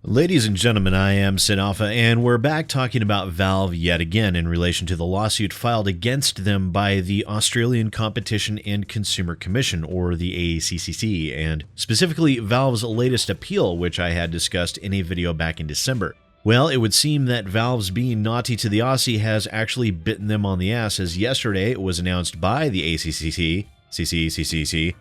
Ladies and gentlemen, I am SidAlpha, and we're back talking about Valve yet again in relation to the lawsuit filed against them by the Australian Competition and Consumer Commission, or the ACCC, and specifically Valve's latest appeal, which I had discussed in a video back in December. Well, it would seem that Valve's being naughty to the Aussie has actually bitten them on the ass, as yesterday it was announced by the ACCC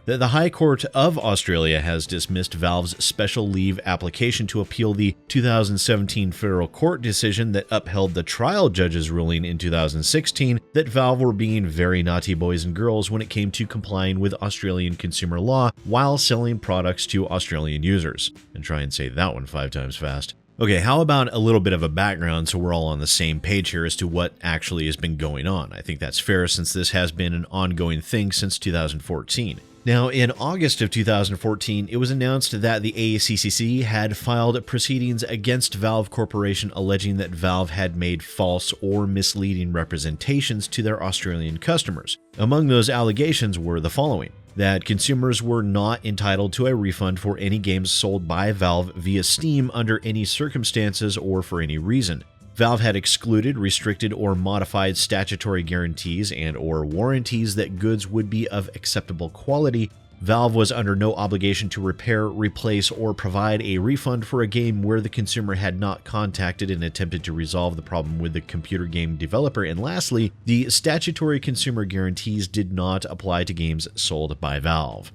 that the High Court of Australia has dismissed Valve's special leave application to appeal the 2017 federal court decision that upheld the trial judge's ruling in 2016 that Valve were being very naughty boys and girls when it came to complying with Australian consumer law while selling products to Australian users. And try and say that one 5 times fast. Okay, how about a little bit of a background so we're all on the same page here as to what actually has been going on? I think that's fair since this has been an ongoing thing since 2014. Now, in August of 2014, it was announced that the ACCC had filed proceedings against Valve Corporation alleging that Valve had made false or misleading representations to their Australian customers. Among those allegations were the following: that consumers were not entitled to a refund for any games sold by Valve via Steam under any circumstances or for any reason. Valve had excluded, restricted, or modified statutory guarantees and/or warranties that goods would be of acceptable quality. Valve was under no obligation to repair, replace, or provide a refund for a game where the consumer had not contacted and attempted to resolve the problem with the computer game developer. And lastly, the statutory consumer guarantees did not apply to games sold by Valve.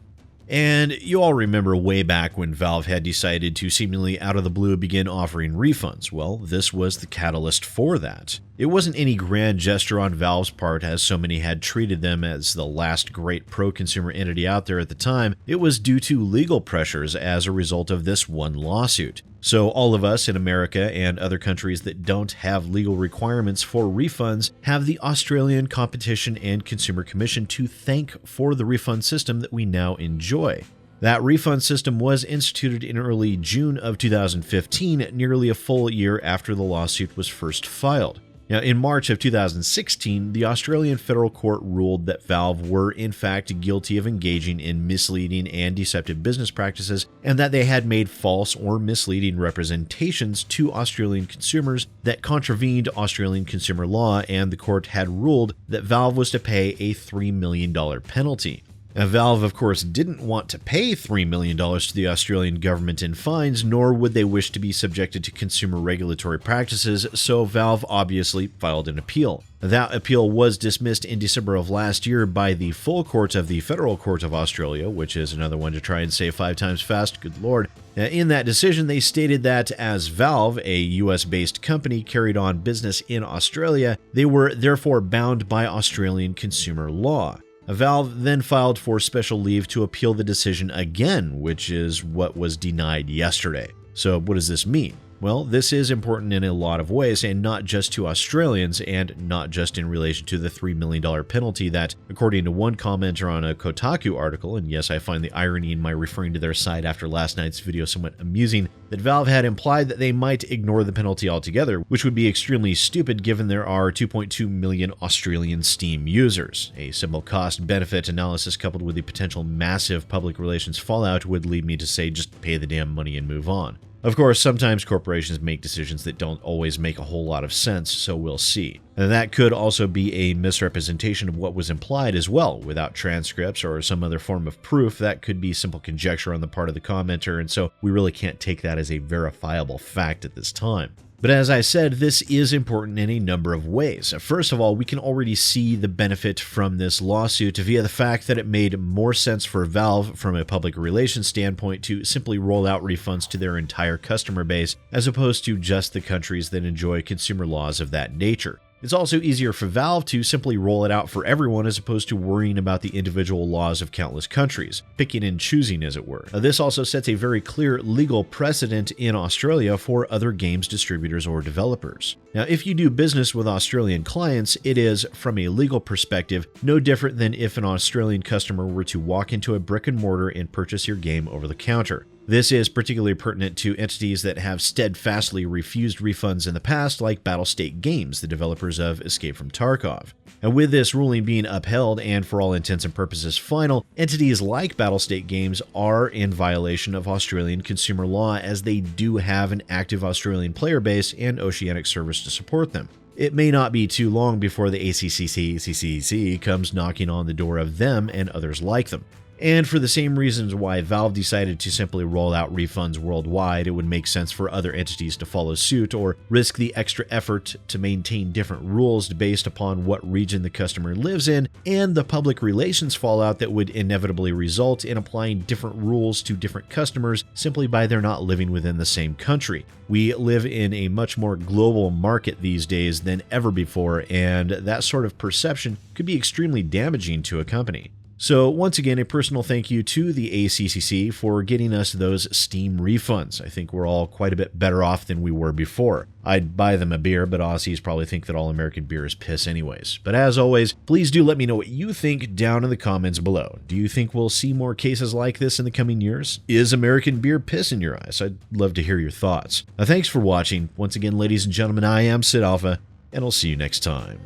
And you all remember way back when Valve had decided to seemingly out of the blue begin offering refunds. Well, this was the catalyst for that. It wasn't any grand gesture on Valve's part, as so many had treated them as the last great pro-consumer entity out there at the time. It was due to legal pressures as a result of this one lawsuit. So all of us in America and other countries that don't have legal requirements for refunds have the Australian Competition and Consumer Commission to thank for the refund system that we now enjoy. That refund system was instituted in early June of 2015, nearly a full year after the lawsuit was first filed. Now, in March of 2016, the Australian Federal Court ruled that Valve were in fact guilty of engaging in misleading and deceptive business practices, and that they had made false or misleading representations to Australian consumers that contravened Australian consumer law, and the court had ruled that Valve was to pay a $3 million penalty. Now, Valve, of course, didn't want to pay $3 million to the Australian government in fines, nor would they wish to be subjected to consumer regulatory practices, so Valve obviously filed an appeal. That appeal was dismissed in December of last year by the full court of the Federal Court of Australia, which is another one to try and say 5 times fast, good lord. In that decision, they stated that as Valve, a US-based company, carried on business in Australia, they were therefore bound by Australian consumer law. Valve then filed for special leave to appeal the decision again, which is what was denied yesterday. So what does this mean? Well, this is important in a lot of ways, and not just to Australians, and not just in relation to the $3 million penalty that, according to one commenter on a Kotaku article, and yes, I find the irony in my referring to their site after last night's video somewhat amusing, that Valve had implied that they might ignore the penalty altogether, which would be extremely stupid given there are 2.2 million Australian Steam users. A simple cost-benefit analysis coupled with the potential massive public relations fallout would lead me to say just pay the damn money and move on. Of course, sometimes corporations make decisions that don't always make a whole lot of sense, so we'll see. And that could also be a misrepresentation of what was implied as well. Without transcripts or some other form of proof, that could be simple conjecture on the part of the commenter, and so we really can't take that as a verifiable fact at this time. But as I said, this is important in a number of ways. First of all, we can already see the benefit from this lawsuit via the fact that it made more sense for Valve from a public relations standpoint to simply roll out refunds to their entire customer base, as opposed to just the countries that enjoy consumer laws of that nature. It's also easier for Valve to simply roll it out for everyone as opposed to worrying about the individual laws of countless countries, picking and choosing as it were. This also sets a very clear legal precedent in Australia for other games distributors or developers. Now, if you do business with Australian clients, it is, from a legal perspective, no different than if an Australian customer were to walk into a brick and mortar and purchase your game over the counter. This is particularly pertinent to entities that have steadfastly refused refunds in the past, like Battlestate Games, the developers of Escape from Tarkov. And with this ruling being upheld and for all intents and purposes final, entities like Battlestate Games are in violation of Australian consumer law, as they do have an active Australian player base and oceanic servers to support them. It may not be too long before the ACCC comes knocking on the door of them and others like them. And for the same reasons why Valve decided to simply roll out refunds worldwide, it would make sense for other entities to follow suit or risk the extra effort to maintain different rules based upon what region the customer lives in, and the public relations fallout that would inevitably result in applying different rules to different customers simply by their not living within the same country. We live in a much more global market these days than ever before, and that sort of perception could be extremely damaging to a company. So once again, a personal thank you to the ACCC for getting us those Steam refunds. I think we're all quite a bit better off than we were before. I'd buy them a beer, but Aussies probably think that all American beer is piss anyways. But as always, please do let me know what you think down in the comments below. Do you think we'll see more cases like this in the coming years? Is American beer piss in your eyes? I'd love to hear your thoughts. Now, thanks for watching. Once again, ladies and gentlemen, I am SidAlpha, and I'll see you next time.